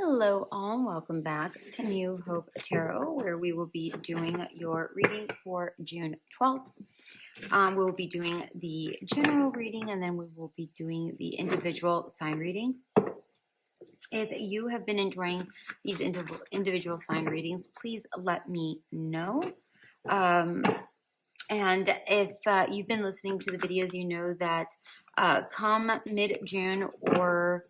Hello all, welcome back to New Hope Tarot, where we will be doing your reading for June 12th. We'll be doing the general reading and then we will be doing the individual sign readings. If you have been enjoying these individual sign readings, please let me know. And if you've been listening to the videos, you know that come mid-June or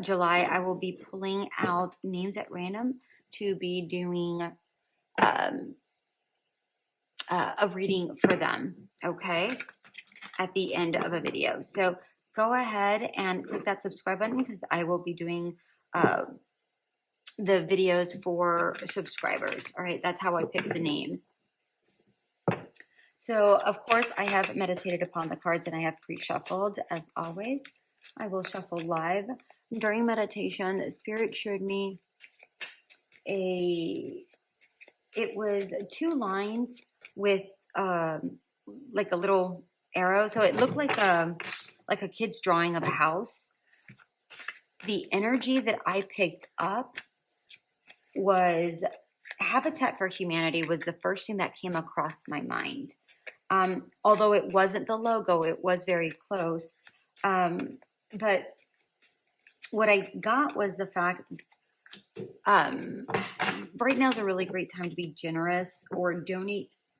July, I will be pulling out names at random to be doing a reading for them, okay, at the end of a video. So go ahead and click that subscribe button because I will be doing the videos for subscribers. All right, that's how I pick the names. So, of course, I have meditated upon the cards and I have pre-shuffled as always. I will shuffle live. During meditation, the Spirit showed me it was two lines with like a little arrow. So it looked like a kid's drawing of a house. The energy that I picked up was Habitat for Humanity was the first thing that came across my mind. Although it wasn't the logo, it was very close. But what I got was the fact right now is a really great time to be generous or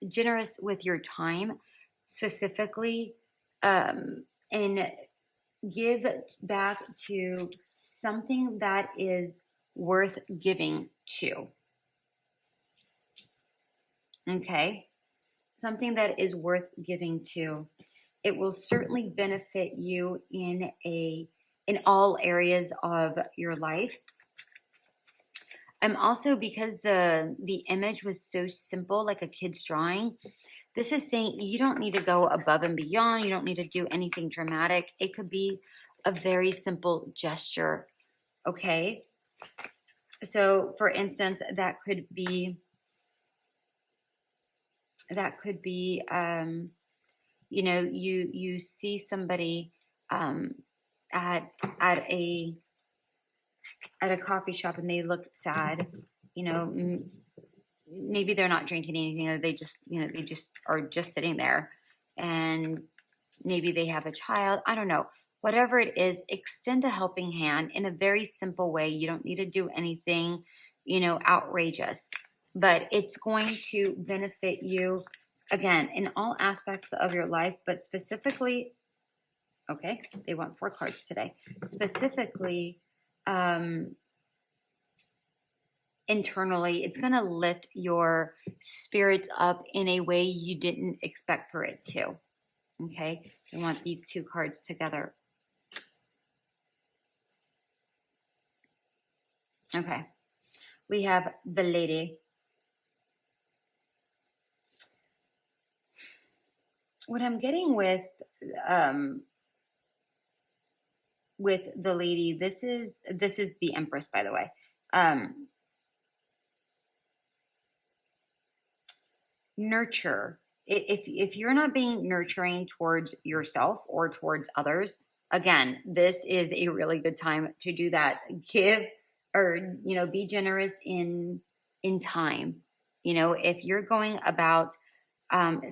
generous with your time specifically, and give back to something that is worth giving to. Okay? Something that is worth giving to. It will certainly benefit you in all areas of your life. Also because the image was so simple, like a kid's drawing, this is saying you don't need to go above and beyond. You don't need to do anything dramatic. It could be a very simple gesture, okay? So, for instance, that could be, you know, you see somebody at a coffee shop and they look sad, you know, maybe they're not drinking anything, or they just, you know, they just are just sitting there, and maybe they have a child. I don't know. Whatever it is, extend a helping hand in a very simple way. You don't need to do anything, you know, outrageous, but it's going to benefit you, again, in all aspects of your life, but specifically, okay, they want 4 cards today, specifically, internally. It's going to lift your spirits up in a way you didn't expect for it to. Okay, I want these 2 cards together. Okay, we have the Lady. What I'm getting with the Lady, this is the Empress, by the way. Nurture. If you're not being nurturing towards yourself or towards others, again, this is a really good time to do that. Give, or, you know, be generous in time. You know, if you're going about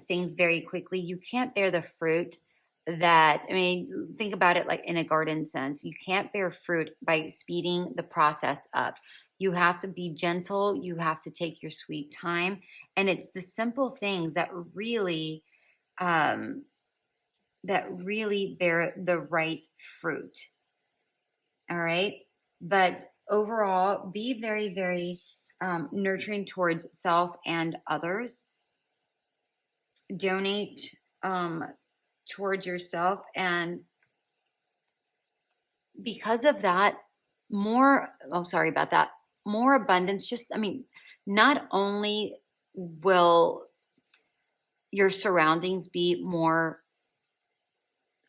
things very quickly, you can't bear the fruit that, I mean, think about it like in a garden sense. You can't bear fruit by speeding the process up. You have to be gentle. You have to take your sweet time. And it's the simple things that really bear the right fruit. All right. But overall, be very, very nurturing towards self and others. Donate towards yourself, and because of that, more abundance. Just, I mean, not only will your surroundings be more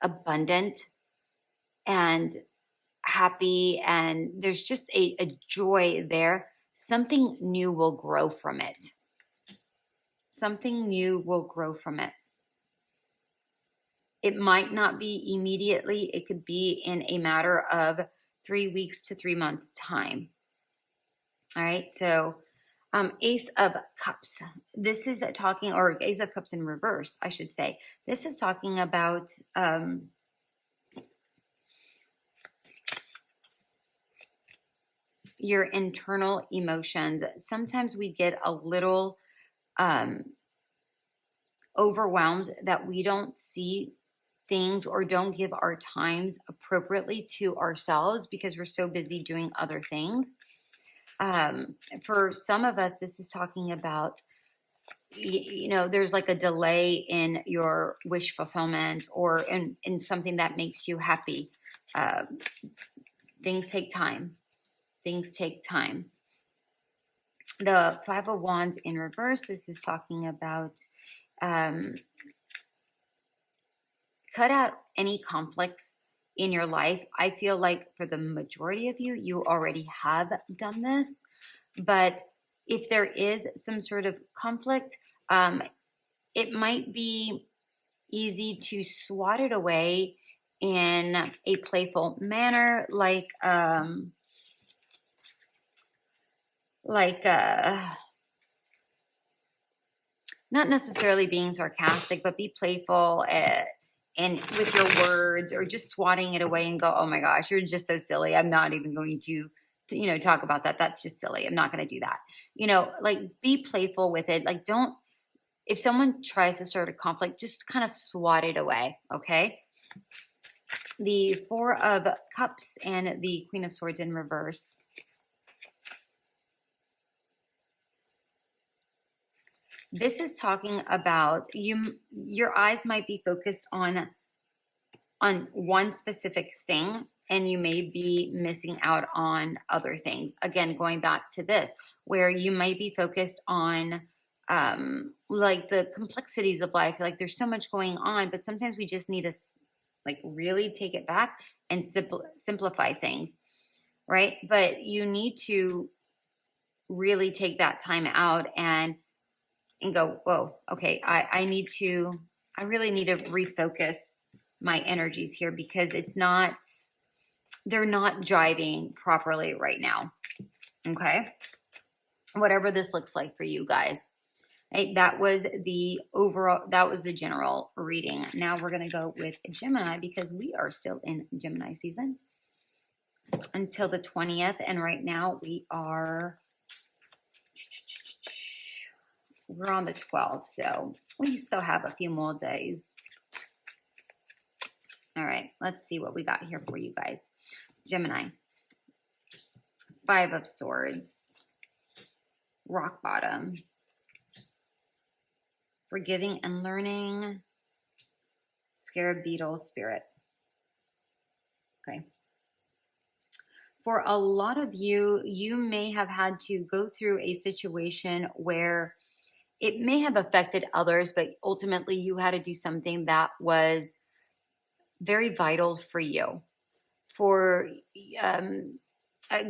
abundant and happy, and there's just a joy there, something new will grow from it. Something new will grow from it. It might not be immediately. It could be in a matter of 3 weeks to 3 months time. All right. So Ace of Cups. This is talking, or Ace of Cups in reverse, I should say. This is talking about your internal emotions. Sometimes we get a little overwhelmed that we don't see things or don't give our times appropriately to ourselves because we're so busy doing other things. For some of us, this is talking about, there's like a delay in your wish fulfillment or in something that makes you happy. Things take time. Things take time. The Five of Wands in reverse, this is talking about cut out any conflicts in your life. I feel like for the majority of you, you already have done this. But if there is some sort of conflict, it might be easy to swat it away in a playful manner, like not necessarily being sarcastic, but be playful and with your words, or just swatting it away and go, oh my gosh, you're just so silly. I'm not even going to talk about that. That's just silly. I'm not going to do that. Like be playful with it. Like if someone tries to start a conflict, just kind of swat it away. Okay. The Four of Cups and the Queen of Swords in reverse. This is talking about your eyes might be focused on one specific thing, and you may be missing out on other things. Again, going back to this, where you might be focused on like the complexities of life. Like there's so much going on, but sometimes we just need to like really take it back and simplify things, right? But you need to really take that time out and go, whoa, okay, I really need to refocus my energies here because they're not jiving properly right now. Okay. Whatever this looks like for you guys. Right? That was the general reading. Now we're going to go with Gemini because we are still in Gemini season until the 20th. And right now we're on the 12th, so we still have a few more days. All right, let's see what we got here for you guys. Gemini, Five of Swords, rock bottom, forgiving and learning, scarab beetle spirit. Okay. For a lot of you, you may have had to go through a situation where it may have affected others, but ultimately you had to do something that was very vital for you. For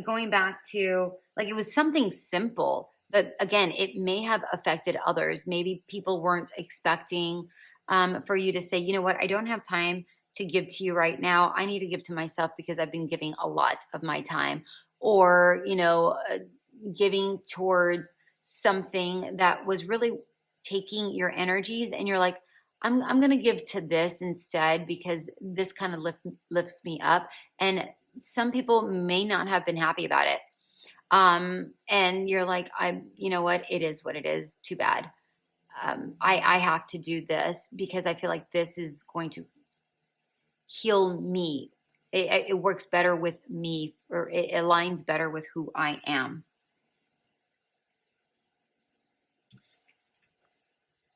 going back to, like, it was something simple, but again, it may have affected others. Maybe people weren't expecting for you to say, you know what, I don't have time to give to you right now. I need to give to myself because I've been giving a lot of my time. Or, giving towards something that was really taking your energies, and you're like, I'm going to give to this instead because this kind of lifts me up. And some people may not have been happy about it. And you're like, you know what? It is what it is. Too bad. I have to do this because I feel like this is going to heal me. It works better with me, or it aligns better with who I am.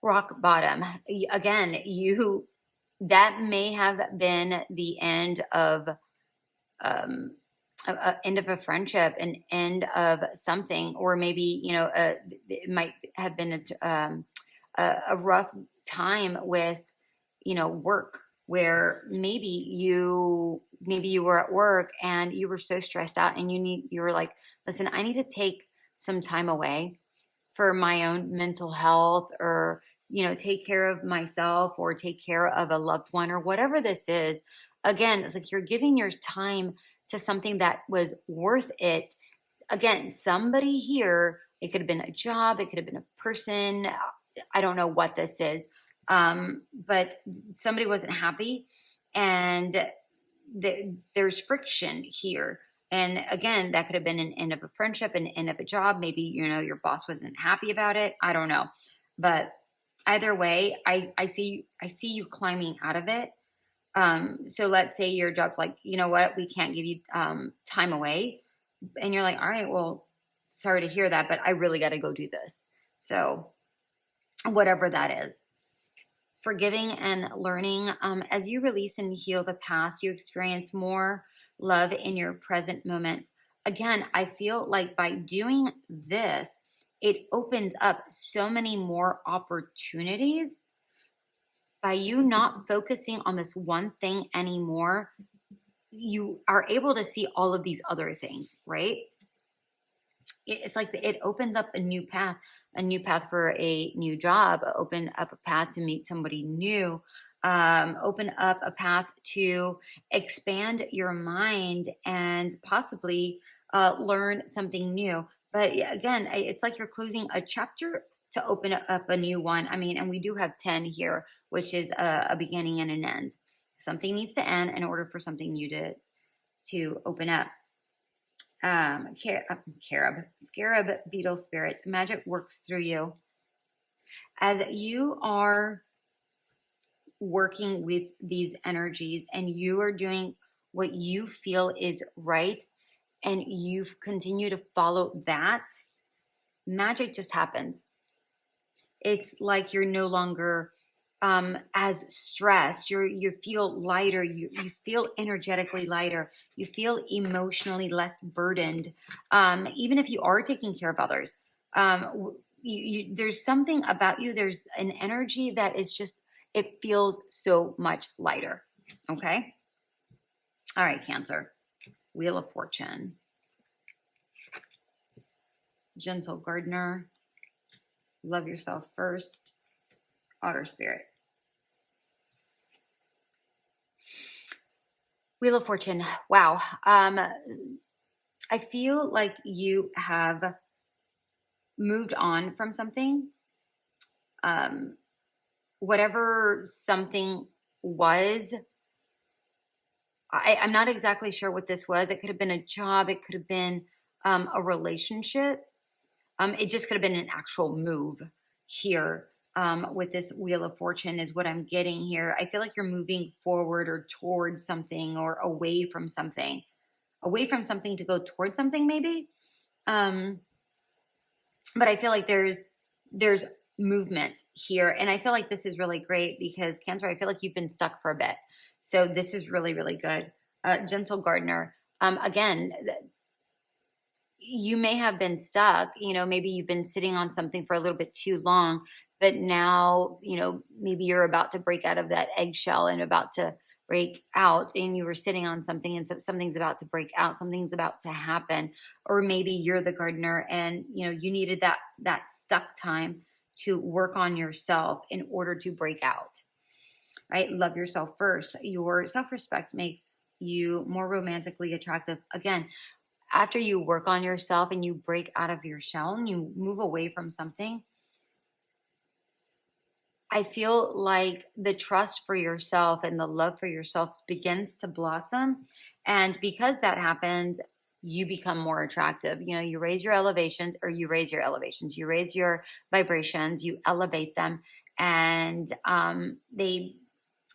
Rock bottom. Again, that may have been the end of end of a friendship, an end of something, or maybe it might have been a rough time with work, where maybe you were at work and you were so stressed out, and you were like, listen, I need to take some time away for my own mental health, or take care of myself, or take care of a loved one, or whatever this is. Again, it's like you're giving your time to something that was worth it. again, somebody here, it could have been a job, it could have been a person. I don't know what this is. But somebody wasn't happy, and there's friction here. And again, that could have been an end of a friendship, an end of a job. Maybe, your boss wasn't happy about it. I don't know. But either way, I see you climbing out of it. So let's say your job's like, you know what, we can't give you time away. And you're like, all right, well, sorry to hear that, but I really got to go do this. So whatever that is. Forgiving and learning. As you release and heal the past, you experience more love in your present moments. Again, I feel like by doing this, it opens up so many more opportunities. By you not focusing on this one thing anymore, you are able to see all of these other things, right? It's like it opens up a new path for a new job, open up a path to meet somebody new, open up a path to expand your mind and possibly learn something new. But again, it's like you're closing a chapter to open up a new one. I mean, and we do have 10 here, which is a beginning and an end. Something needs to end in order for something new to open up. Scarab beetle spirit. Magic works through you. As you are working with these energies and you are doing what you feel is right and you continue to follow that, magic just happens. It's like you're no longer as stressed. You feel lighter. You feel energetically lighter. You feel emotionally less burdened. Even if you are taking care of others, there's something about you. There's an energy that is just, it feels so much lighter. Okay. All right, Cancer. Wheel of Fortune. Gentle Gardener. Love yourself first. Otter Spirit. Wheel of Fortune. Wow. I feel like you have moved on from something. Whatever something was, I'm not exactly sure what this was. It could have been a job. It could have been a relationship. It just could have been an actual move here. With this Wheel of Fortune is what I'm getting here. I feel like you're moving forward or towards something or away from something to go towards something maybe. But I feel like there's movement here. And I feel like this is really great because Cancer, I feel like you've been stuck for a bit. So this is really, really good. Gentle Gardener. Again, you may have been stuck, maybe you've been sitting on something for a little bit too long, but now, maybe you're about to break out of that eggshell and about to break out, and you were sitting on something and something's about to break out, something's about to happen. Or maybe you're the gardener and, you needed that stuck time to work on yourself in order to break out, right? Love yourself first. Your self-respect makes you more romantically attractive. Again, after you work on yourself and you break out of your shell and you move away from something, I feel like the trust for yourself and the love for yourself begins to blossom. And because that happens, you become more attractive. You raise your elevations, you raise your vibrations, you elevate them. And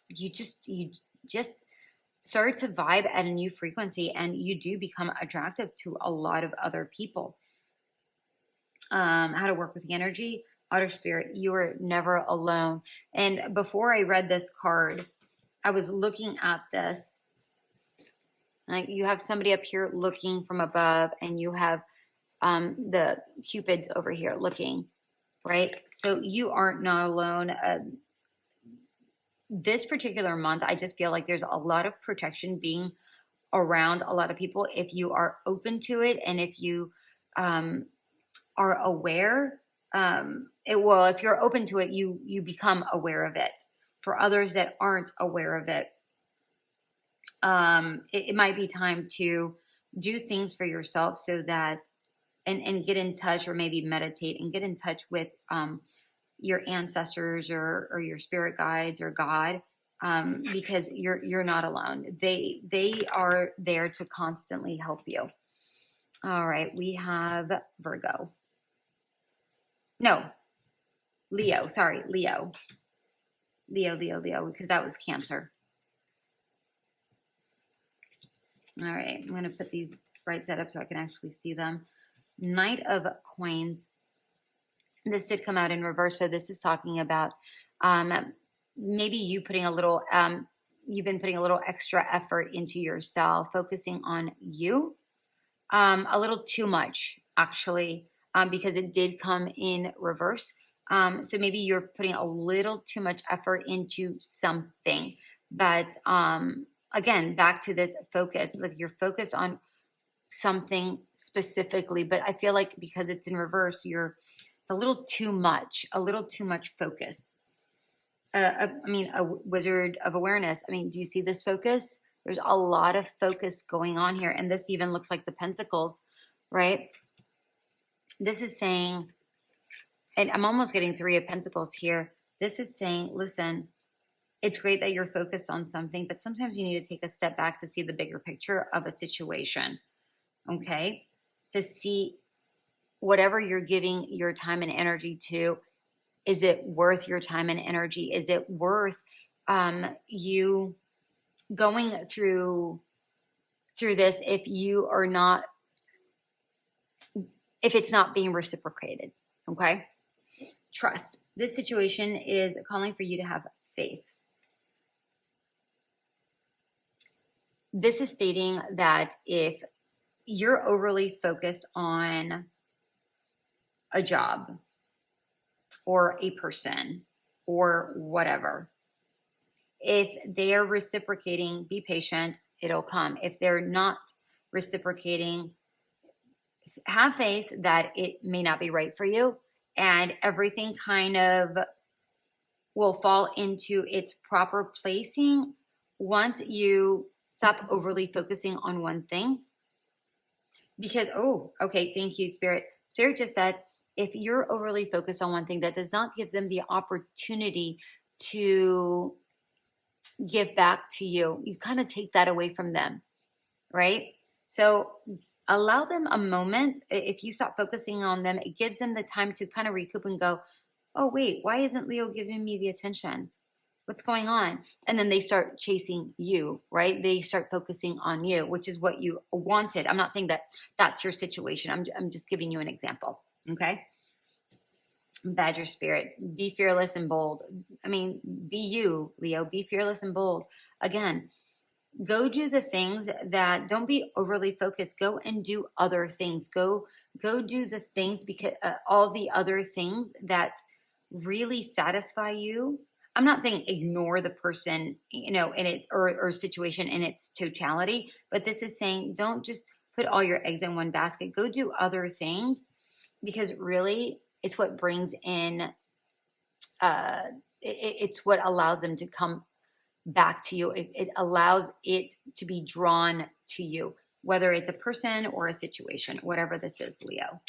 you just start to vibe at a new frequency, and you do become attractive to a lot of other people. How to work with the energy. Otter Spirit, you are never alone. And before I read this card, I was looking at this. You have somebody up here looking from above, and you have the Cupids over here looking, right? So you are not alone. This particular month, I just feel like there's a lot of protection being around a lot of people if you are open to it, and if you are aware. If you're open to it, you become aware of it. For others that aren't aware of it, it might be time to do things for yourself so that and get in touch, or maybe meditate and get in touch with your ancestors or your spirit guides or God, because you're not alone. They are there to constantly help you. All right, we have Virgo. No, Leo. Sorry, Leo. Leo, because that was Cancer. All right, I'm going to put these right side up so I can actually see them. Knight of Coins. This did come out in reverse, so this is talking about maybe you putting a little, you've been putting a little extra effort into yourself, focusing on you, a little too much, actually, because it did come in reverse. So maybe you're putting a little too much effort into something, but again, back to this focus, like you're focused on something specifically, but I feel like because it's in reverse, it's a little too much focus. I mean, a Wizard of Awareness. I mean, do you see this focus? There's a lot of focus going on here. And this even looks like the Pentacles, right? This is saying, and I'm almost getting 3 of Pentacles here. This is saying, listen, it's great that you're focused on something, but sometimes you need to take a step back to see the bigger picture of a situation, okay? To see whatever you're giving your time and energy to, is it worth your time and energy? Is it worth you going through this if it's not being reciprocated, okay? Trust. This situation is calling for you to have faith. This is stating that if you're overly focused on a job or a person or whatever, if they are reciprocating, be patient, it'll come. If they're not reciprocating, have faith that it may not be right for you, and everything kind of will fall into its proper placing once you stop overly focusing on one thing. Because, oh, okay, thank you, Spirit. Spirit just said, if you're overly focused on one thing, that does not give them the opportunity to give back to you. You kind of take that away from them, right? So allow them a moment. If you stop focusing on them, it gives them the time to kind of recoup and go, oh, wait, why isn't Leo giving me the attention? What's going on? And then they start chasing you, right? They start focusing on you, which is what you wanted. I'm not saying that that's your situation. I'm just giving you an example, okay? Badger Spirit, be fearless and bold. I mean, be you, Leo, be fearless and bold. Again, go do the things that, don't be overly focused. Go and do other things. Go do the things, because all the other things that really satisfy you. I'm not saying ignore the person, in it or situation in its totality, but this is saying don't just put all your eggs in one basket. Go do other things, because really it's what brings in, it's what allows them to come back to you. It allows it to be drawn to you, whether it's a person or a situation, whatever this is, Leo.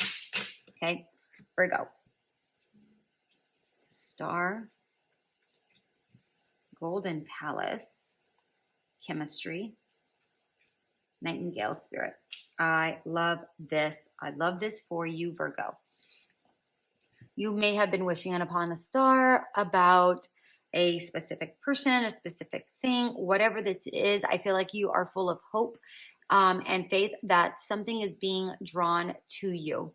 Okay, Virgo. Star, Golden Palace, Chemistry, Nightingale Spirit. I love this. I love this for you, Virgo. You may have been wishing upon a star about a specific person, a specific thing, whatever this is. I feel like you are full of hope and faith that something is being drawn to you.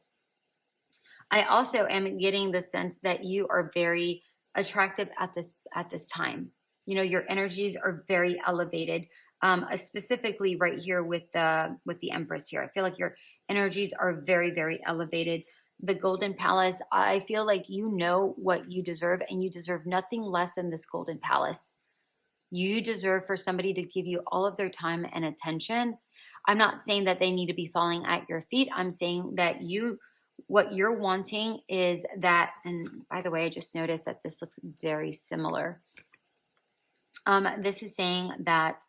I also am getting the sense that you are very attractive at this time. You know, your energies are very elevated, specifically right here with the Empress here. I feel like your energies are very, very elevated. The Golden Palace, I feel like you know what you deserve, and you deserve nothing less than this Golden Palace. You deserve for somebody to give you all of their time and attention. I'm not saying that they need to be falling at your feet. I'm saying that what you're wanting is that, and by the way, I just noticed that this looks very similar. This is saying that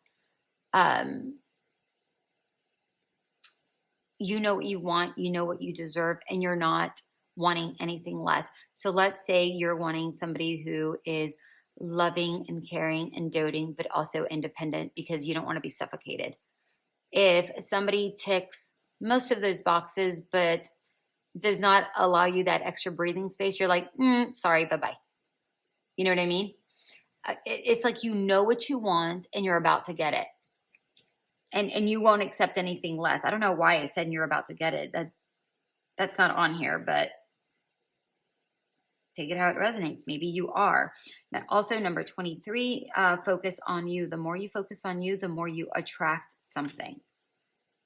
you know what you want, you know what you deserve, and you're not wanting anything less. So let's say you're wanting somebody who is loving and caring and doting, but also independent because you don't want to be suffocated. If somebody ticks most of those boxes, but does not allow you that extra breathing space, you're like, sorry, bye-bye. You know what I mean? It's like you know what you want and you're about to get it. And you won't accept anything less. I don't know why I said you're about to get it. That's not on here, but take it how it resonates. Maybe you are. Now, also, number 23, focus on you. The more you focus on you, the more you attract something.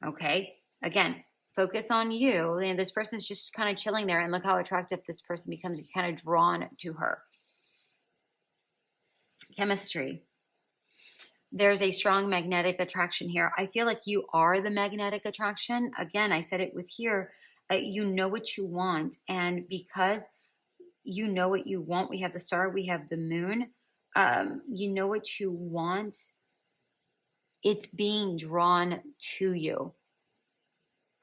Okay? Again, focus on you. And this person's just kind of chilling there. And look how attractive this person becomes. You're kind of drawn to her. Chemistry. There's a strong magnetic attraction here. I feel like you are the magnetic attraction. Again, I said it with here. You know what you want. And because you know what you want, we have the star, we have the moon. You know what you want. It's being drawn to you.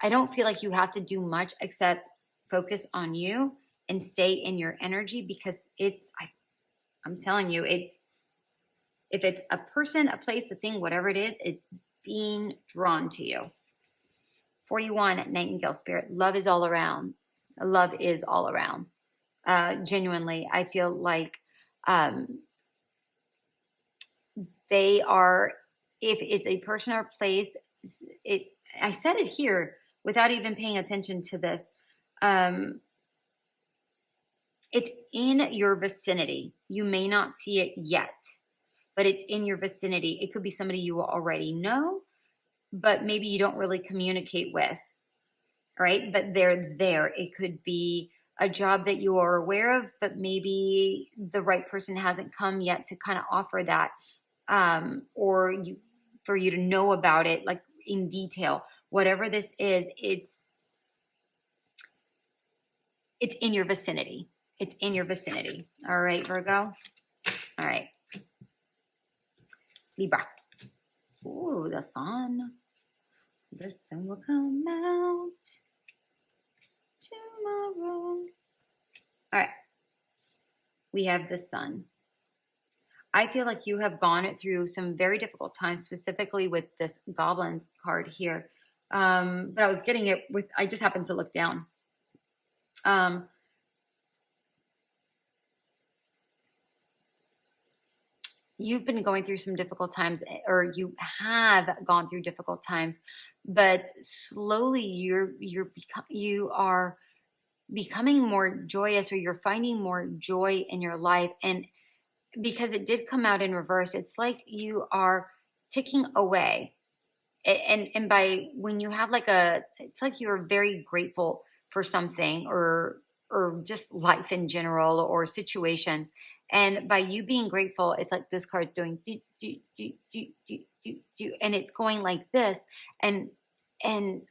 I don't feel like you have to do much except focus on you and stay in your energy, because I'm telling you, if it's a person, a place, a thing, whatever it is, it's being drawn to you. 41, Nightingale Spirit. Love is all around. Love is all around. Genuinely, I feel like they are, if it's a person or place, I said it here without even paying attention to this. It's in your vicinity. You may not see it yet, but it's in your vicinity. It could be somebody you already know, but maybe you don't really communicate with, right? But they're there. It could be a job that you are aware of, but maybe the right person hasn't come yet to kind of offer that, or for you to know about it, like in detail. Whatever this is, it's in your vicinity. It's in your vicinity. All right, Virgo. All right. Libra. Ooh, the sun. The sun will come out tomorrow. All right. We have the sun. I feel like you have gone through some very difficult times, specifically with this Goblins card here. But I was getting it with, I just happened to look down. You've been going through some difficult times, or you have gone through difficult times, but slowly you are becoming more joyous, or you're finding more joy in your life. And because it did come out in reverse, it's like you are ticking away. And by when you have like it's like you're very grateful for something, or just life in general, or situations. And by you being grateful, it's like this card's doing do, do, do, do, do, do, do, and it's going like this. And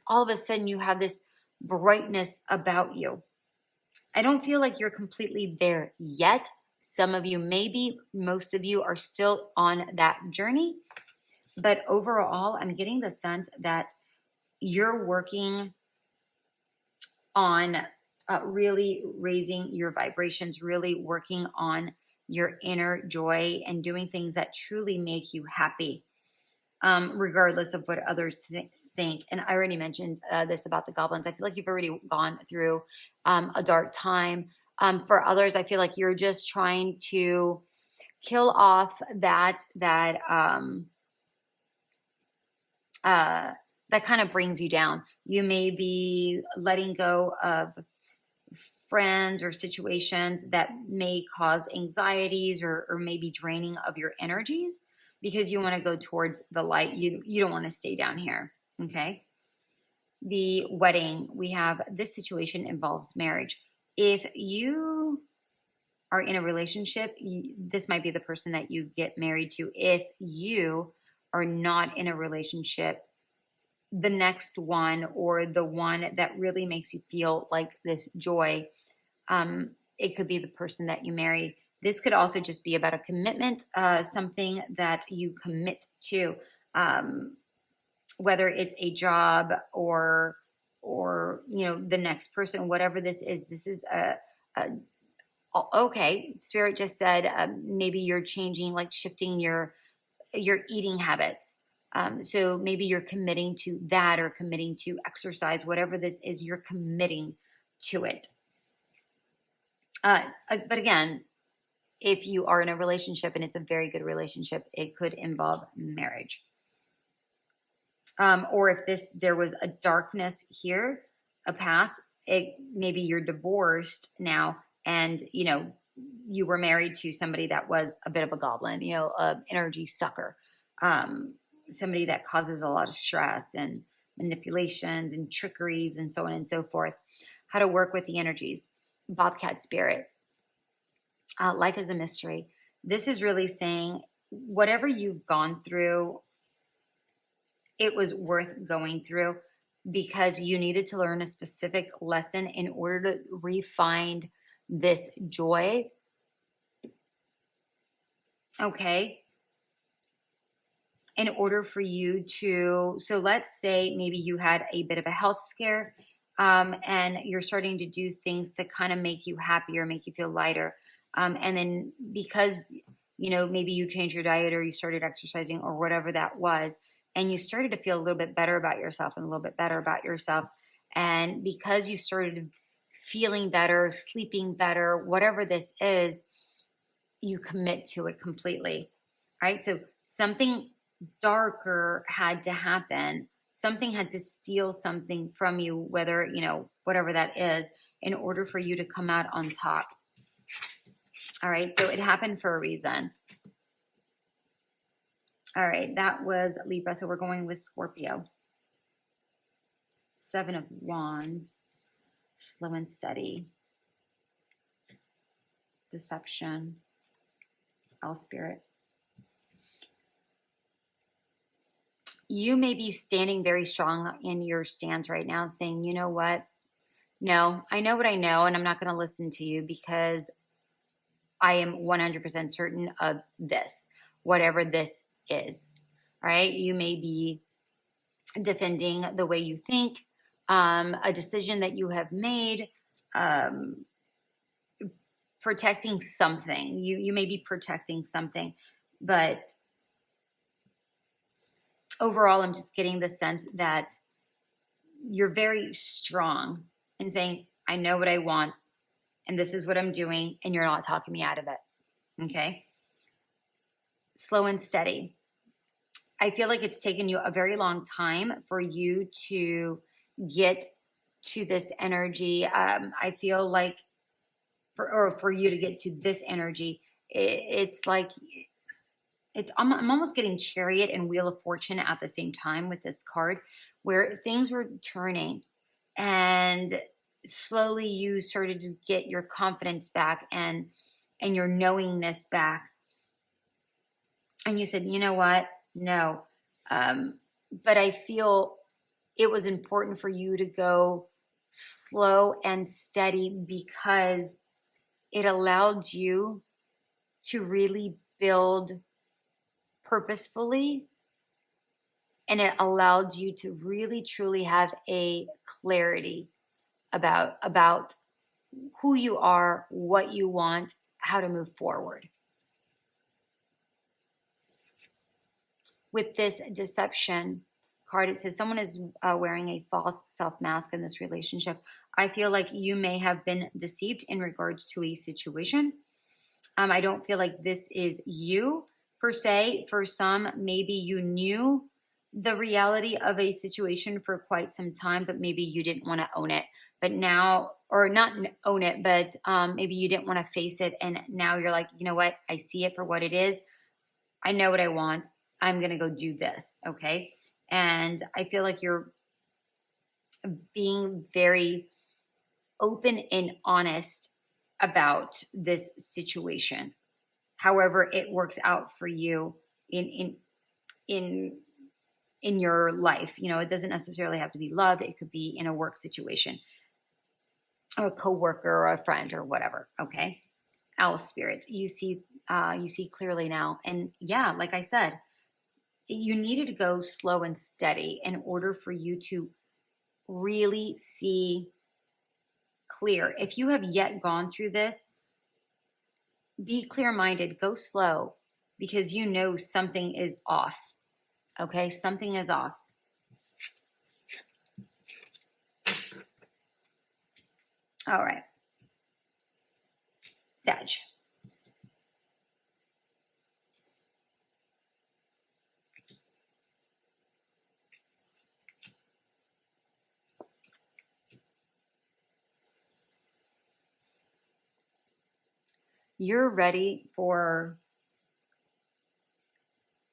all of a sudden you have this brightness about you. I don't feel like you're completely there yet. Some of you maybe, most of you are still on that journey. But overall, I'm getting the sense that you're working on really raising your vibrations, really working on your inner joy, and doing things that truly make you happy, regardless of what others think. And I already mentioned this about the Goblins. I feel like you've already gone through a dark time. For others, I feel like you're just trying to kill off that kind of brings you down. You may be letting go of friends or situations that may cause anxieties, or maybe draining of your energies, because you want to go towards the light. You don't want to stay down here. Okay. The wedding, we have this situation involves marriage. If you are in a relationship, this might be the person that you get married to. If you are not in a relationship, the next one, or the one that really makes you feel like this joy, it could be the person that you marry. This could also just be about a commitment, something that you commit to, whether it's a job, or or you know, the next person, whatever this is a okay. Spirit just said maybe you're changing, like shifting your eating habits. So maybe you're committing to that, or committing to exercise, whatever this is, you're committing to it. But again, if you are in a relationship and it's a very good relationship, it could involve marriage. Or if there was a darkness here, a past, maybe you're divorced now, and you know, you were married to somebody that was a bit of a goblin, you know, an energy sucker, somebody that causes a lot of stress and manipulations and trickeries and so on and so forth. How to work with the energies. Bobcat spirit. Life is a mystery. This is really saying whatever you've gone through, it was worth going through, because you needed to learn a specific lesson in order to refine this joy. Okay. In order for you to, so let's say maybe you had a bit of a health scare, and you're starting to do things to kind of make you happier, make you feel lighter. And then because, you know, maybe you changed your diet, or you started exercising, or whatever that was, and you started to feel a little bit better about yourself, and a little bit better about yourself. And because you started feeling better, sleeping better, whatever this is, you commit to it completely, right? So something darker had to happen. Something had to steal something from you, whether, you know, whatever that is, in order for you to come out on top. All right, so it happened for a reason. All right, that was Libra. So we're going with Scorpio. 7 of Wands. Slow and steady. Deception. All spirit. You may be standing very strong in your stance right now, saying, you know what? No, I know what I know, and I'm not going to listen to you, because I am 100% certain of this, whatever this is. All right. You may be defending the way you think, a decision that you have made, protecting something. You may be protecting something, but overall, I'm just getting the sense that you're very strong in saying, I know what I want, and this is what I'm doing, and you're not talking me out of it. Okay. Slow and steady. I feel like it's taken you a very long time for you to get to this energy. I feel like for you to get to this energy, it's like I'm almost getting Chariot and Wheel of Fortune at the same time with this card, where things were turning, and slowly you started to get your confidence back, and your knowingness back. And you said, you know what? No. But I feel it was important for you to go slow and steady, because it allowed you to really build purposefully, and it allowed you to really truly have a clarity about who you are, what you want, how to move forward. With this deception card, it says someone is wearing a false self mask in this relationship. I feel like you may have been deceived in regards to a situation. I don't feel like this is you per se. For some, maybe you knew the reality of a situation for quite some time, but maybe you didn't want to own it. But now, or not own it, but maybe you didn't want to face it. And now you're like, you know what? I see it for what it is. I know what I want. I'm going to go do this. Okay. And I feel like you're being very open and honest about this situation. However, it works out for you in your life. You know, it doesn't necessarily have to be love. It could be in a work situation, a coworker or a friend or whatever. Okay. Owl spirit, you see clearly now. And yeah, like I said, you needed to go slow and steady in order for you to really see clear. If you have yet gone through this, be clear-minded, go slow, because you know something is off. Okay, something is off. All right. Sag. You're ready for,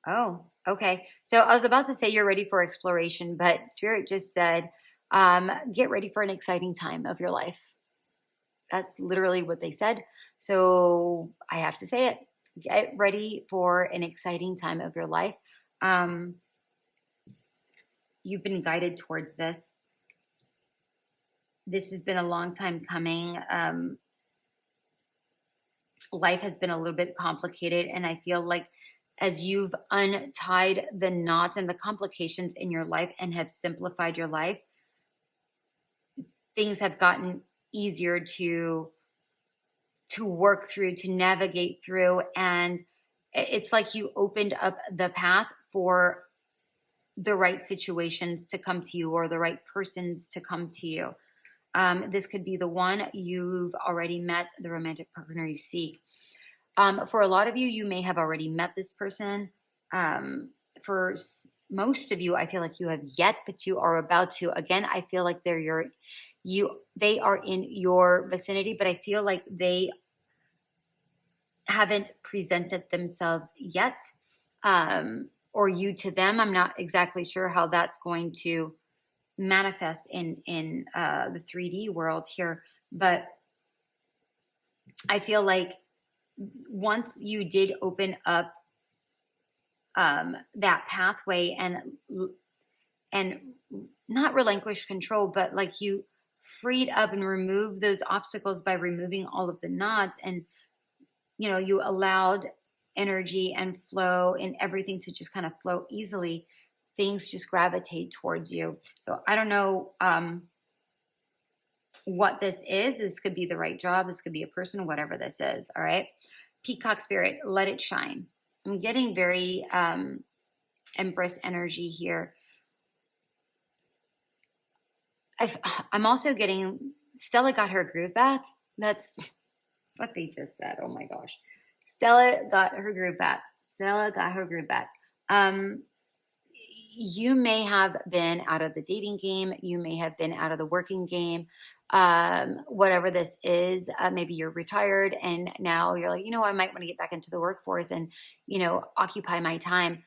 oh, okay. So I was about to say you're ready for exploration, but Spirit just said, get ready for an exciting time of your life. That's literally what they said. So I have to say it. Get ready for an exciting time of your life. You've been guided towards this. This has been a long time coming. Life has been a little bit complicated, and I feel like as you've untied the knots and the complications in your life and have simplified your life, things have gotten easier to work through, to navigate through, and it's like you opened up the path for the right situations to come to you, or the right persons to come to you. This could be the one you've already met, the romantic partner you seek. For a lot of you, you may have already met this person. For most of you, I feel like you have yet, but you are about to. Again, I feel like they are in your vicinity, but I feel like they haven't presented themselves yet, or you to them. I'm not exactly sure how that's going to manifest in the 3D world here, but I feel like once you did open up that pathway and not relinquish control, but like you freed up and removed those obstacles by removing all of the knots, and you allowed energy and flow and everything to just kind of flow easily, things just gravitate towards you. So I don't know what this is. This could be the right job. This could be a person, whatever this is. All right. Peacock Spirit, let it shine. I'm getting very Empress energy here. I'm also getting Stella got her groove back. That's what they just said. Oh my gosh. Stella got her groove back. Stella got her groove back. You may have been out of the dating game. You may have been out of the working game. Whatever this is, maybe you're retired and now you're like, I might want to get back into the workforce and, occupy my time.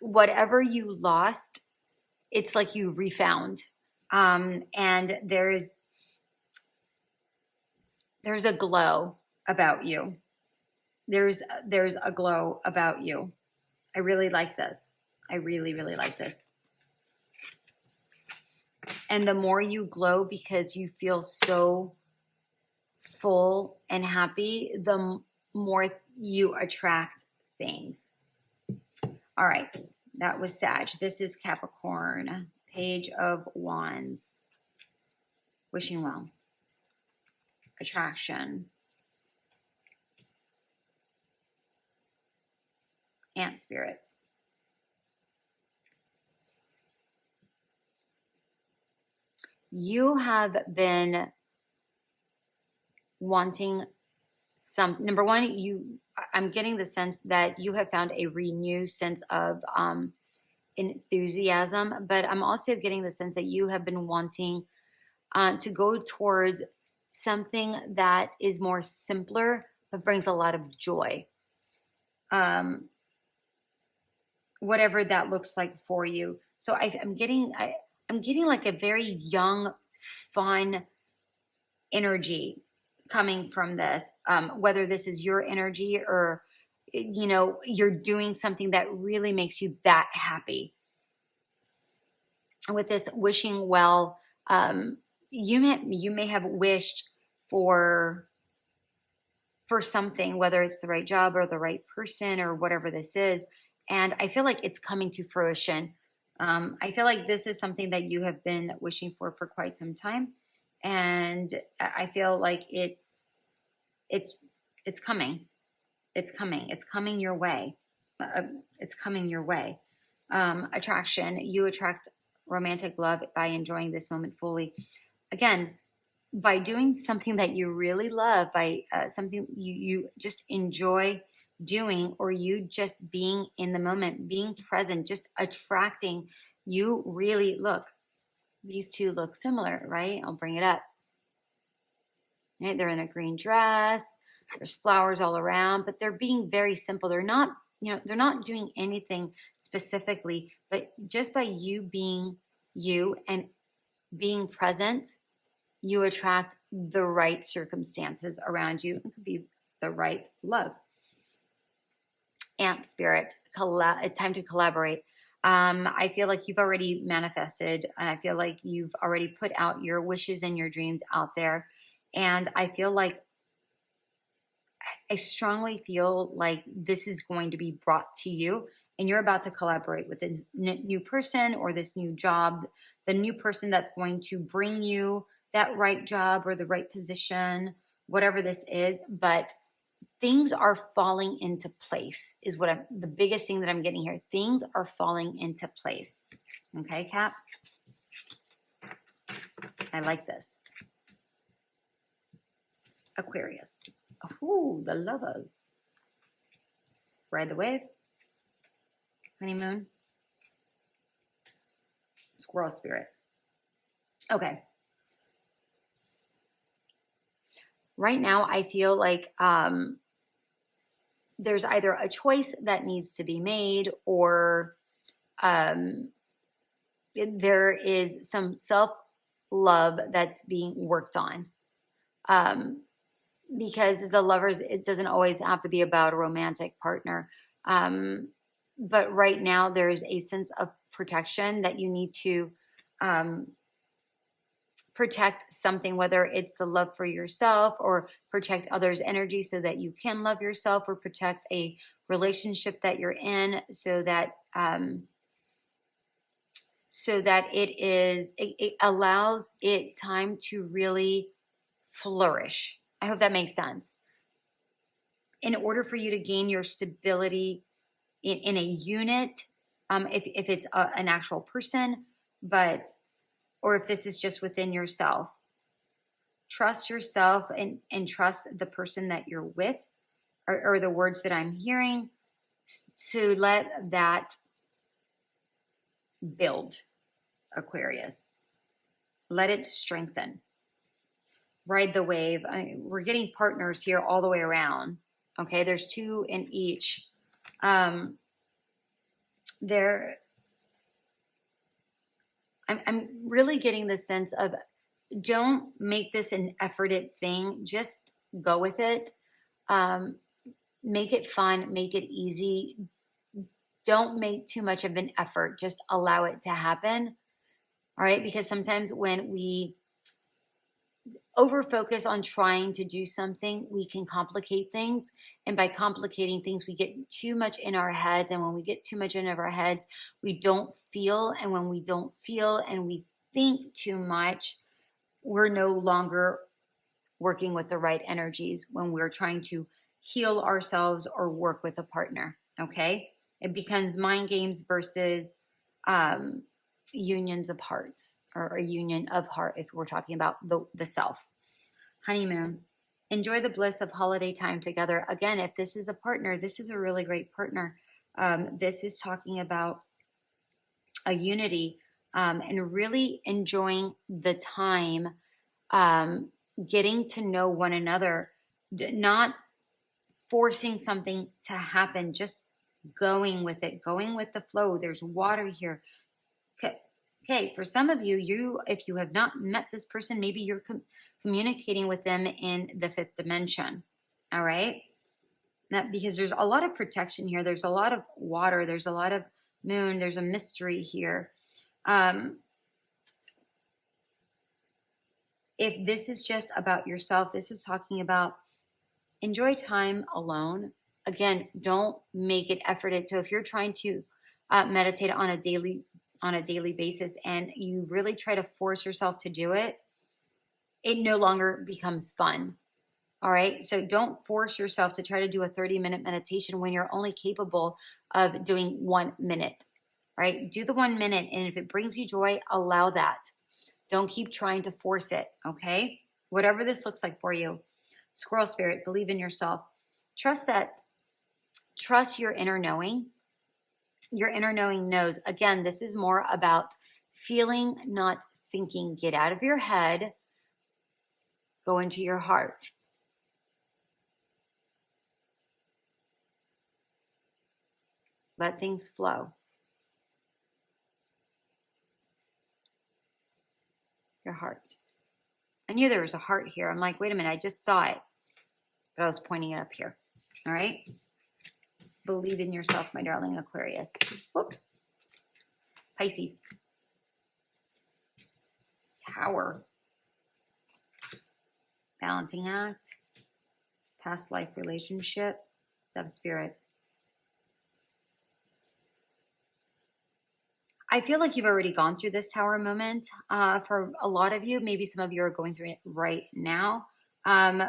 Whatever you lost, it's like you refound. And there's a glow about you. There's a glow about you. I really like this. I really, really like this. And the more you glow because you feel so full and happy, the more you attract things. All right. That was Sag. This is Capricorn. Page of Wands. Wishing well. Attraction. Ant Spirit. You have been wanting number one, I'm getting the sense that you have found a renewed sense of enthusiasm, but I'm also getting the sense that you have been wanting to go towards something that is more simpler, but brings a lot of joy. Whatever that looks like for you. So I'm getting like a very young, fun energy coming from this, whether this is your energy or, you're doing something that really makes you that happy. With this wishing well, you may have wished for something, whether it's the right job or the right person or whatever this is. And I feel like it's coming to fruition. I feel like this is something that you have been wishing for quite some time. And I feel like it's coming. It's coming. It's coming your way. It's coming your way. Attraction. You attract romantic love by enjoying this moment fully. Again, by doing something that you really love, by something you just enjoy doing, or you just being in the moment, being present, just attracting. You really look. These two look similar, right? I'll bring it up. Right? They're in a green dress. There's flowers all around, but they're being very simple. They're not, they're not doing anything specifically, but just by you being you and being present, you attract the right circumstances around you. It could be the right love. Ant spirit, it's time to collaborate. I feel like you've already manifested, and I feel like you've already put out your wishes and your dreams out there. And I feel like, I strongly feel like this is going to be brought to you, and you're about to collaborate with a new person or this new job, the new person that's going to bring you that right job or the right position, whatever this is. But things are falling into place is what the biggest thing that I'm getting here. Things are falling into place. Okay, Cap? I like this. Aquarius. Ooh, the lovers. Ride the wave. Honeymoon. Squirrel spirit. Okay. Right now, I feel like there's either a choice that needs to be made, or there is some self-love that's being worked on. Because the lovers, it doesn't always have to be about a romantic partner. But right now, there's a sense of protection that you need to protect something, whether it's the love for yourself or protect others' energy so that you can love yourself, or protect a relationship that you're in so that it allows it time to really flourish. I hope that makes sense. In order for you to gain your stability in a unit, if it's an actual person, or if this is just within yourself, trust yourself and trust the person that you're with, or the words that I'm hearing, to let that build, Aquarius. Let it strengthen. Ride the wave. We're getting partners here all the way around. Okay, there's two in each. I'm really getting the sense of, don't make this an efforted thing. Just go with it. Make it fun. Make it easy. Don't make too much of an effort. Just allow it to happen. All right, because sometimes when we over focus on trying to do something, we can complicate things. And by complicating things, we get too much in our heads. And when we get too much in our heads, we don't feel. And when we don't feel and we think too much, we're no longer working with the right energies when we're trying to heal ourselves or work with a partner. Okay? It becomes mind games versus unions of hearts, or a union of heart if we're talking about the self. Honeymoon. Enjoy the bliss of holiday time together. Again, if this is a partner, this is a really great partner. This is talking about a unity, and really enjoying the time, getting to know one another, not forcing something to happen, just going with it, going with the flow. There's water here. Okay, for some of you, if you have not met this person, maybe you're communicating with them in the fifth dimension. All right? Now, because there's a lot of protection here. There's a lot of water. There's a lot of moon. There's a mystery here. If this is just about yourself, this is talking about enjoy time alone. Again, don't make it efforted. So if you're trying to meditate on a daily on a daily basis and you really try to force yourself to do it, it no longer becomes fun. All right. So don't force yourself to try to do a 30-minute meditation when you're only capable of doing 1 minute, right? Do the 1 minute. And if it brings you joy, allow that. Don't keep trying to force it. Okay. Whatever this looks like for you. Squirrel spirit, believe in yourself. Trust your inner knowing. Your inner knowing knows. Again, this is more about feeling, not thinking. Get out of your head. Go into your heart. Let things flow. Your heart. I knew there was a heart here. I'm like, wait a minute, I just saw it. But I was pointing it up here. All right? Believe in yourself, my darling Aquarius. Whoop. Pisces. Tower. Balancing act. Past life relationship. Dove spirit. I feel like you've already gone through this tower moment for a lot of you. Maybe some of you are going through it right now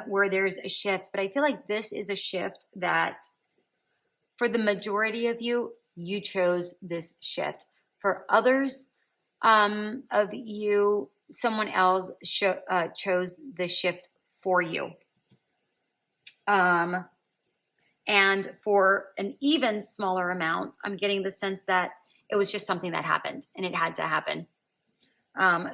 where there's a shift. But I feel like this is a shift that for the majority of you, you chose this shift. For others of you, someone else chose the shift for you. And for an even smaller amount, I'm getting the sense that it was just something that happened and it had to happen.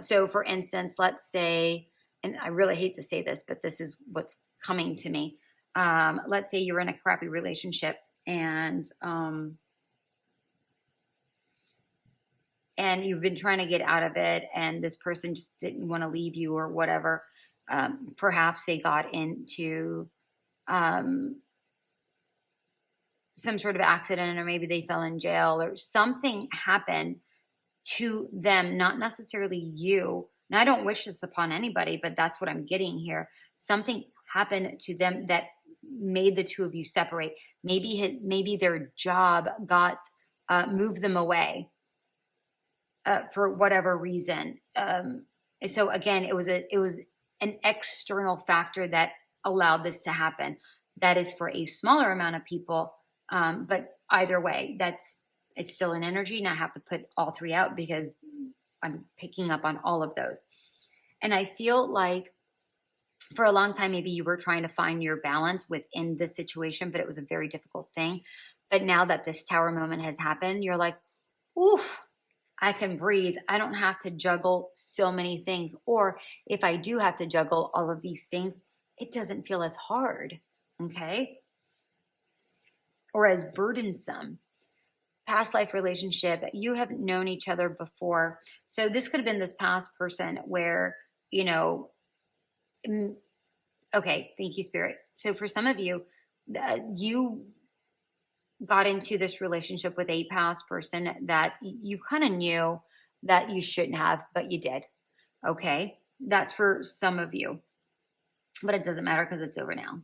So for instance, let's say, and I really hate to say this, but this is what's coming to me. Let's say you're in a crappy relationship and you've been trying to get out of it and this person just didn't want to leave you or whatever. Perhaps they got into some sort of accident, or maybe they fell in jail or something happened to them, not necessarily you. Now, I don't wish this upon anybody, but that's what I'm getting here. Something happened to them that made the two of you separate. Maybe their job got moved them away for whatever reason. So again, it was an external factor that allowed this to happen. That is for a smaller amount of people. But either way, it's still an energy, and I have to put all three out because I'm picking up on all of those. And I feel like for a long time, maybe you were trying to find your balance within this situation, but it was a very difficult thing. But now that this tower moment has happened, you're like, oof, I can breathe. I don't have to juggle so many things. Or if I do have to juggle all of these things, it doesn't feel as hard, okay? Or as burdensome. Past life relationship, you have known each other before. So this could have been this past person where, you know, okay, thank you, Spirit. So for some of you, you got into this relationship with a past person that you kind of knew that you shouldn't have, but you did. Okay, that's for some of you. But it doesn't matter because it's over now.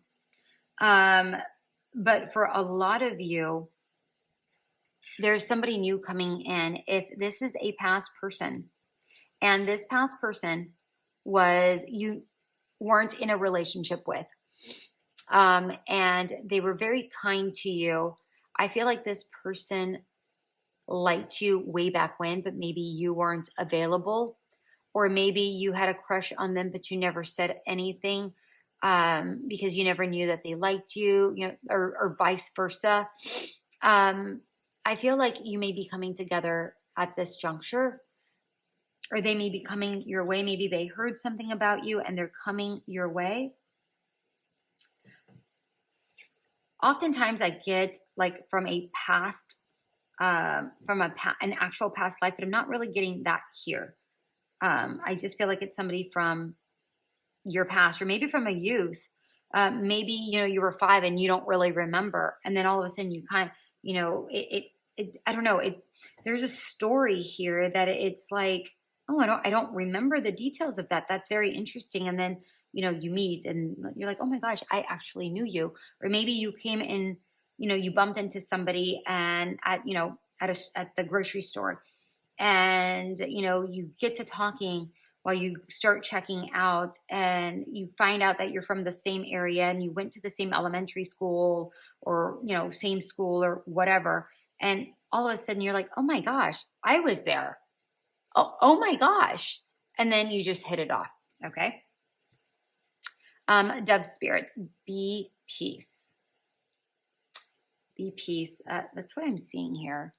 But for a lot of you, there's somebody new coming in. If this is a past person, and this past person was you weren't in a relationship with, and they were very kind to you, I feel like this person liked you way back when, but maybe you weren't available, or maybe you had a crush on them, but you never said anything. Because you never knew that they liked you, you know, or vice versa. I feel like you may be coming together at this juncture, or they may be coming your way. Maybe they heard something about you and they're coming your way. Oftentimes I get like from a past, an actual past life, but I'm not really getting that here. I just feel like it's somebody from your past, or maybe from a youth. Maybe, you know, you were 5 and you don't really remember. And then all of a sudden you kind of, you know, I don't know. There's a story here that it's like, oh, I don't remember the details of that. That's very interesting. And then, you know, you meet and you're like, oh my gosh, I actually knew you. Or maybe you came in, you know, you bumped into somebody and at the grocery store and you know, you get to talking while you start checking out, and you find out that you're from the same area and you went to the same elementary school, or you know, same school or whatever, and all of a sudden you're like, oh my gosh, I was there. Oh my gosh. And then you just hit it off. Okay. Dove spirits, be peace. Be peace. That's what I'm seeing here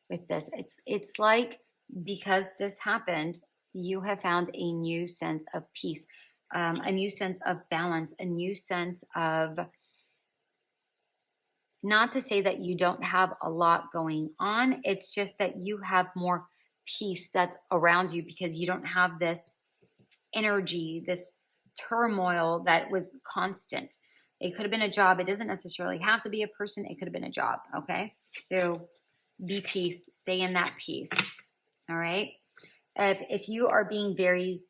with this. It's like, because this happened, you have found a new sense of peace, a new sense of balance, a new sense of, not to say that you don't have a lot going on. It's just that you have more peace that's around you, because you don't have this energy, this turmoil that was constant. It could have been a job. It doesn't necessarily have to be a person. It could have been a job. Okay. So be peace, stay in that peace. All right. If you are being very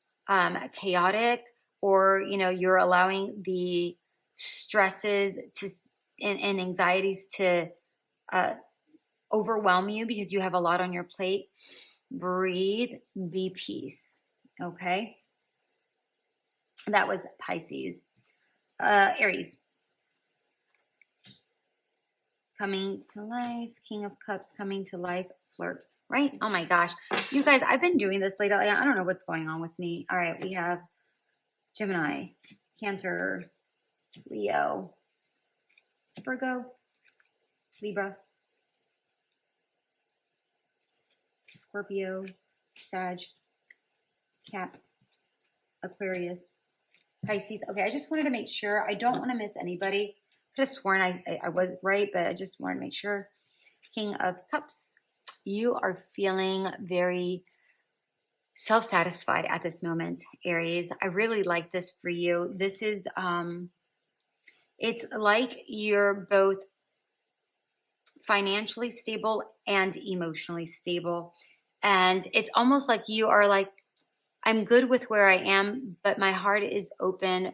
chaotic, or, you know, you're allowing the stresses to and anxieties to overwhelm you because you have a lot on your plate, breathe, be peace. Okay. That was Pisces. Aries. Coming to life. King of Cups coming to life. Flirt. Right? Oh my gosh. You guys, I've been doing this lately. I don't know what's going on with me. All right. We have Gemini, Cancer, Leo, Virgo, Libra, Scorpio, Sag, Cap, Aquarius, Pisces. Okay, I just wanted to make sure. I don't want to miss anybody. Could have sworn I was right, but I just wanted to make sure. King of Cups. You are feeling very self-satisfied at this moment, Aries. I really like this for you. This is, it's like you're both financially stable and emotionally stable. And it's almost like you are like, I'm good with where I am, but my heart is open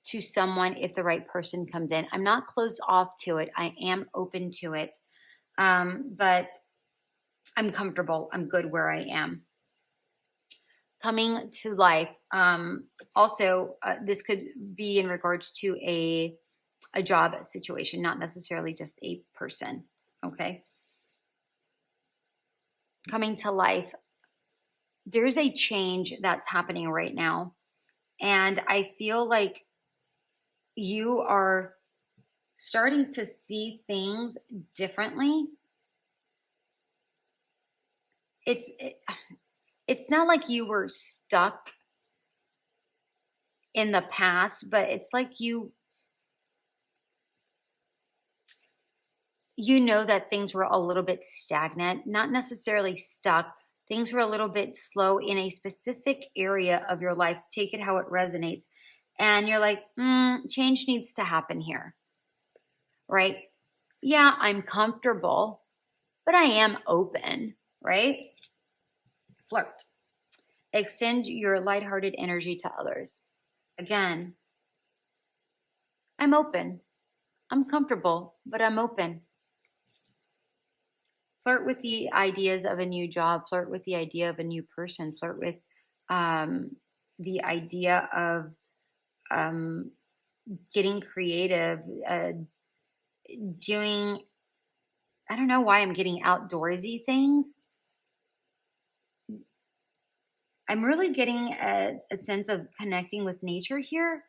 to someone if the right person comes in. I'm not closed off to it. I am open to it. But I'm comfortable. I'm good where I am. Coming to life. Also, this could be in regards to a job situation, not necessarily just a person. Okay. Coming to life. There's a change that's happening right now. And I feel like you are starting to see things differently. It's not like you were stuck in the past, but it's like you know that things were a little bit stagnant, not necessarily stuck. Things were a little bit slow in a specific area of your life. Take it how it resonates. And you're like, change needs to happen here, right? Yeah, I'm comfortable, but I am open, right? Flirt. Extend your lighthearted energy to others. Again, I'm open. I'm comfortable, but I'm open. Flirt with the ideas of a new job. Flirt with the idea of a new person. Flirt with the idea of getting creative, doing, I don't know why I'm getting outdoorsy things. I'm really getting a sense of connecting with nature here.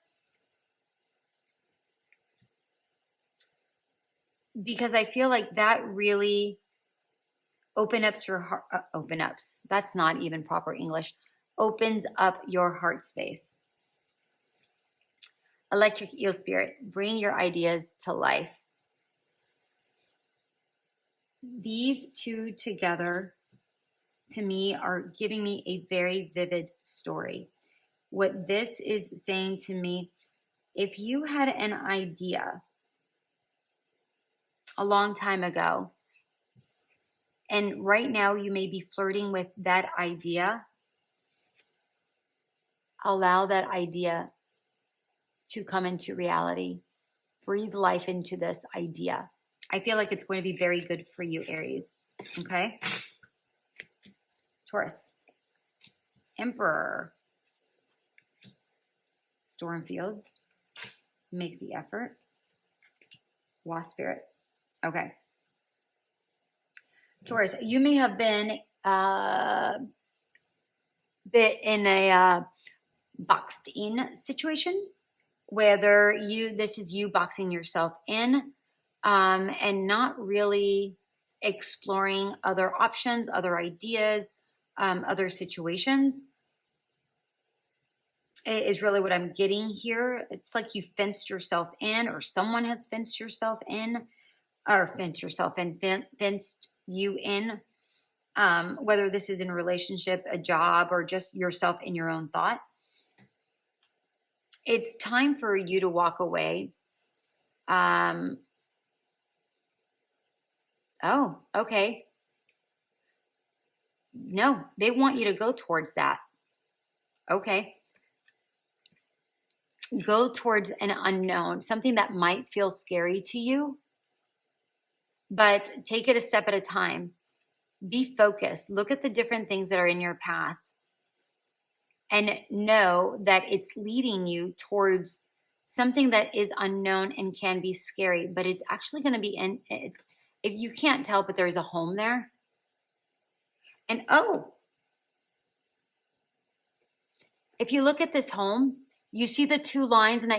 Because I feel like that really opens up your heart. That's not even proper English. Opens up your heart space. Electric eel spirit, bring your ideas to life. These two together, to me, are giving me a very vivid story. What this is saying to me, if you had an idea a long time ago, and right now you may be flirting with that idea, allow that idea to come into reality. Breathe life into this idea. I feel like it's going to be very good for you, Aries. Okay? Taurus, Emperor, Storm Fields, make the effort, Wasp Spirit. Okay. Taurus, you may have been bit in a boxed in situation, whether this is you boxing yourself in and not really exploring other options, other ideas, other situations is really what I'm getting here. It's like you fenced yourself in, or someone has fenced yourself in, or fenced yourself in, fenced you in, whether this is in a relationship, a job, or just yourself in your own thought. It's time for you to walk away. Oh, okay. No, they want you to go towards that. Okay. Go towards an unknown, something that might feel scary to you, but take it a step at a time. Be focused. Look at the different things that are in your path and know that it's leading you towards something that is unknown and can be scary, but it's actually going to be if you can't tell, but there's a home there. And oh, if you look at this home, you see the two lines. And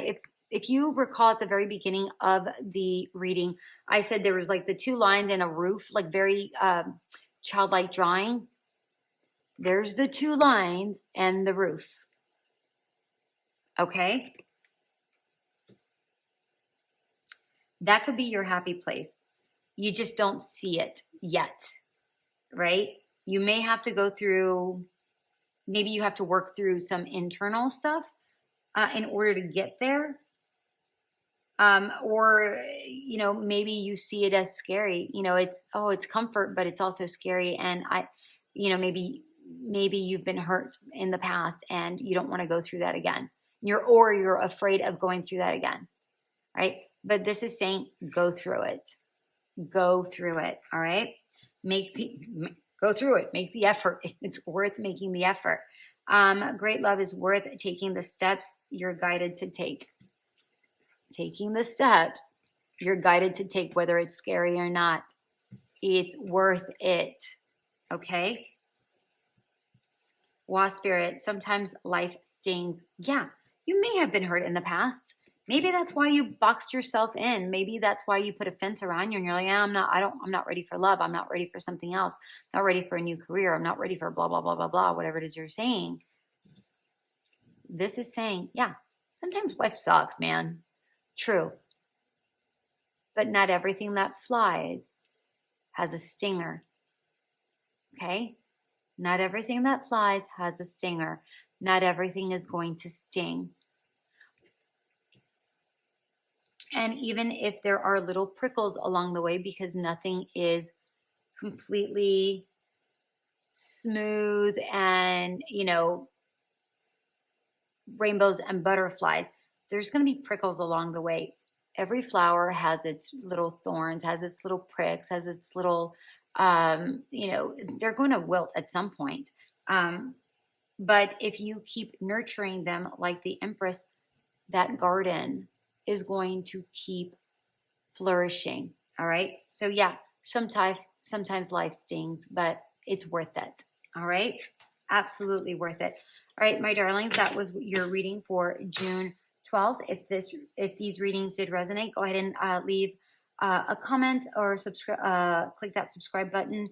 if you recall at the very beginning of the reading, I said there was like the two lines and a roof, like very childlike drawing. There's the two lines and the roof. Okay. That could be your happy place. You just don't see it yet, right? You may have to go through, maybe you have to work through some internal stuff in order to get there. Or, you know, maybe you see it as scary. You know, it's comfort, but it's also scary. And maybe you've been hurt in the past and you don't want to go through that again. You're afraid of going through that again, right? But this is saying go through it. Go through it, all right? Go through it. Make the effort. It's worth making the effort. Great love is worth taking the steps you're guided to take. Taking the steps you're guided to take, whether it's scary or not. It's worth it, okay? Wasp Spirit, sometimes life stings. Yeah, you may have been hurt in the past. Maybe that's why you boxed yourself in. Maybe that's why you put a fence around you and you're like, yeah, I'm not ready for love. I'm not ready for something else. I'm not ready for a new career. I'm not ready for blah, blah, blah, blah, blah, whatever it is you're saying. This is saying, yeah, sometimes life sucks, man. True. But not everything that flies has a stinger. Okay? Not everything that flies has a stinger. Not everything is going to sting. And even if there are little prickles along the way, because nothing is completely smooth and, rainbows and butterflies, there's going to be prickles along the way. Every flower has its little thorns, has its little pricks, has its little, they're going to wilt at some point. But if you keep nurturing them like the Empress, that garden is going to keep flourishing. All right. So yeah, sometimes life stings, but it's worth it. All right. Absolutely worth it. All right, my darlings, that was your reading for June 12th. If these readings did resonate, go ahead and leave a comment or subscribe. Click that subscribe button.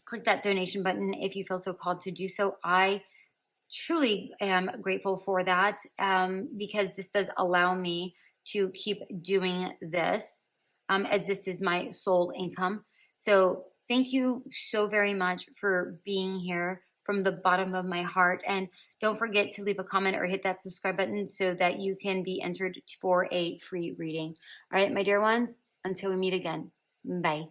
Click that donation button if you feel so called to do so. I truly am grateful for that because this does allow me to keep doing this as this is my sole income. So thank you so very much for being here from the bottom of my heart. And don't forget to leave a comment or hit that subscribe button so that you can be entered for a free reading. All right, my dear ones, until we meet again. Bye.